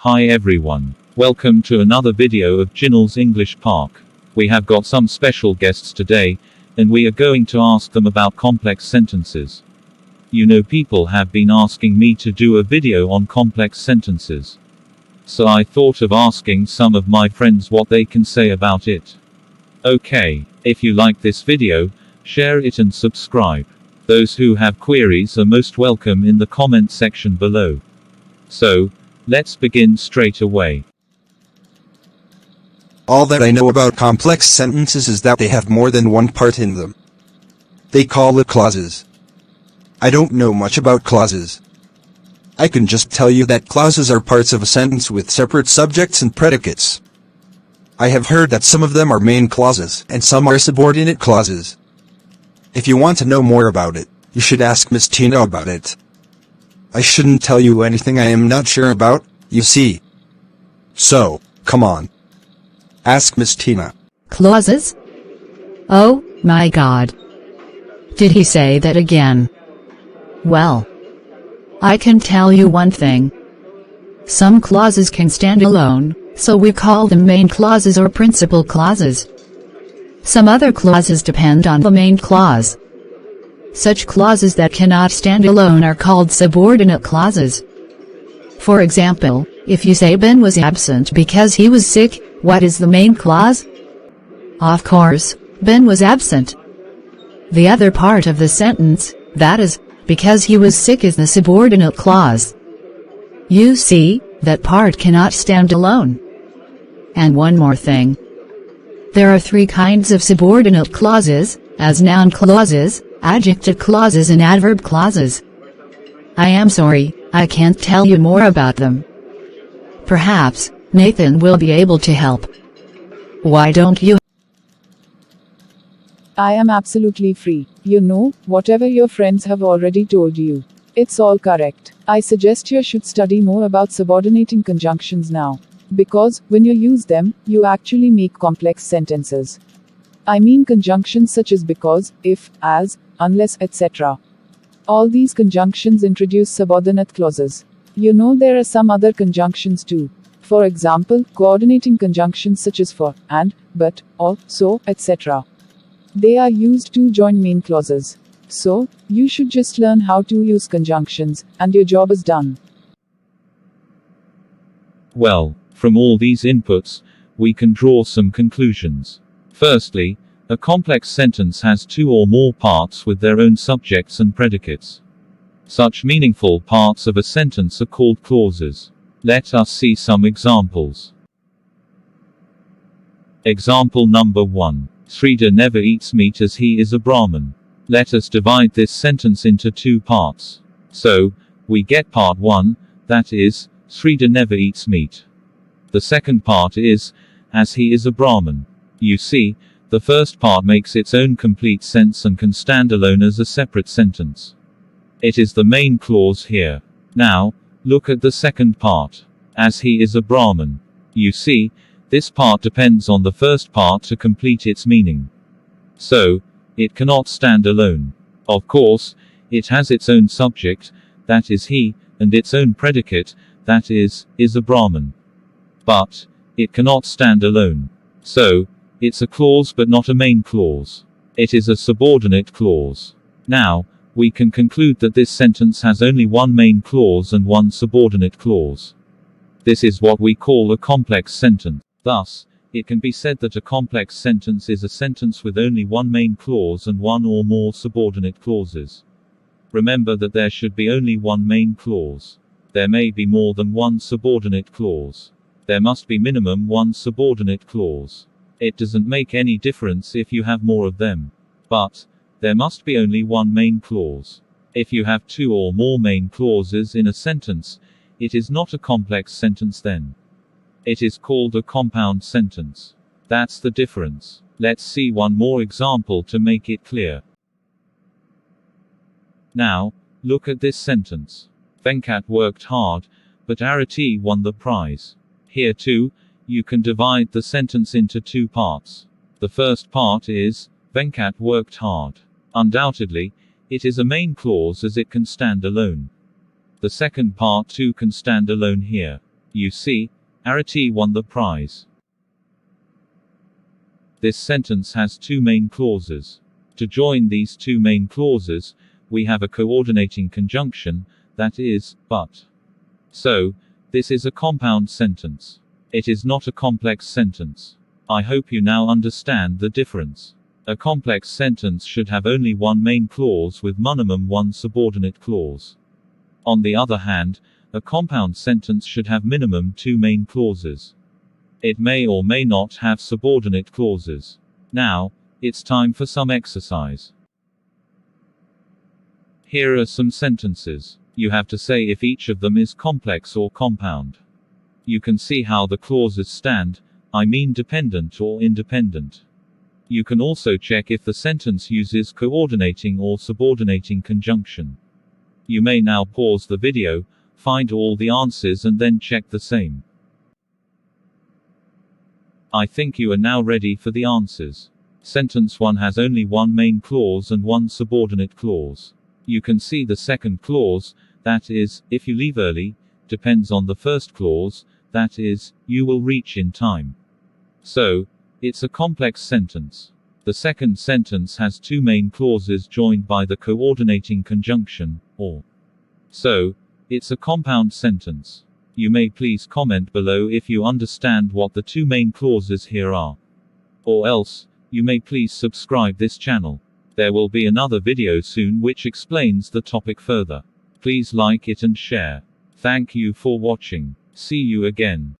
Hi everyone. Welcome to another video of JINIL'S English Park. We have got some special guests today, and we are going to ask them about complex sentences. You know, people have been asking me to do a video on complex sentences. So I thought of asking some of my friends what they can say about it. Okay, if you like this video, share it and subscribe. Those who have queries are most welcome in the comment section below. So, let's begin straight away. All that I know about complex sentences is that they have more than one part in them. They call it clauses. I don't know much about clauses. I can just tell you that clauses are parts of a sentence with separate subjects and predicates. I have heard that some of them are main clauses and some are subordinate clauses. If you want to know more about it, you should ask Miss Tina about it. I shouldn't tell you anything I am not sure about, you see. So, come on. Ask Miss Tina. Clauses? Oh, my God. Did he say that again? Well, I can tell you one thing. Some clauses can stand alone, so we call them main clauses or principal clauses. Some other clauses depend on the main clause. Such clauses that cannot stand alone are called subordinate clauses. For example, if you say Ben was absent because he was sick, what is the main clause? Of course, Ben was absent. The other part of the sentence, that is, because he was sick, is the subordinate clause. You see, that part cannot stand alone. And one more thing. There are three kinds of subordinate clauses, as noun clauses, adjective clauses and adverb clauses. I am sorry, I can't tell you more about them. Perhaps Nathan will be able to help. Why don't you? I am absolutely free. You know, whatever your friends have already told you. It's all correct. I suggest you should study more about subordinating conjunctions now. Because, when you use them, you actually make complex sentences. I mean conjunctions such as because, if, as, unless, etc. All these conjunctions introduce subordinate clauses. You know, there are some other conjunctions too. For example, coordinating conjunctions such as for, and, but, or, so, etc. They are used to join main clauses. So, you should just learn how to use conjunctions, and your job is done. Well, from all these inputs, we can draw some conclusions. Firstly, a complex sentence has two or more parts with their own subjects and predicates. Such meaningful parts of a sentence are called clauses. Let us see some examples. Example number 1. Sridhar never eats meat as he is a Brahmin. Let us divide this sentence into two parts. So, we get part 1, that is, Sridhar never eats meat. The second part is, as he is a Brahmin. You see, the first part makes its own complete sense and can stand alone as a separate sentence. It is the main clause here. Now, look at the second part. As he is a Brahmin. You see, this part depends on the first part to complete its meaning. So, it cannot stand alone. Of course, it has its own subject, that is he, and its own predicate, that is a Brahmin. But, it cannot stand alone. So, it's a clause but not a main clause. It is a subordinate clause. Now, we can conclude that this sentence has only one main clause and one subordinate clause. This is what we call a complex sentence. Thus, it can be said that a complex sentence is a sentence with only one main clause and one or more subordinate clauses. Remember that there should be only one main clause. There may be more than one subordinate clause. There must be minimum one subordinate clause. It doesn't make any difference if you have more of them. But, there must be only one main clause. If you have two or more main clauses in a sentence, it is not a complex sentence then. It is called a compound sentence. That's the difference. Let's see one more example to make it clear. Now, look at this sentence. Venkat worked hard, but Arati won the prize. Here too, you can divide the sentence into two parts. The first part is, Venkat worked hard. Undoubtedly, it is a main clause as it can stand alone. The second part too can stand alone here. You see, Arati won the prize. This sentence has two main clauses. To join these two main clauses, we have a coordinating conjunction, that is, but. So, this is a compound sentence. It is not a complex sentence. I hope you now understand the difference. A complex sentence should have only one main clause with minimum one subordinate clause. On the other hand, a compound sentence should have minimum two main clauses. It may or may not have subordinate clauses. Now, it's time for some exercise. Here are some sentences. You have to say if each of them is complex or compound. You can see how the clauses stand, I mean dependent or independent. You can also check if the sentence uses coordinating or subordinating conjunction. You may now pause the video, find all the answers and then check the same. I think you are now ready for the answers. Sentence 1 has only one main clause and one subordinate clause. You can see the second clause, that is, if you leave early, depends on the first clause, that is, you will reach in time. So, it's a complex sentence. The second sentence has two main clauses joined by the coordinating conjunction, or. So, it's a compound sentence. You may please comment below if you understand what the two main clauses here are. Or else, you may please subscribe this channel. There will be another video soon which explains the topic further. Please like it and share. Thank you for watching. See you again.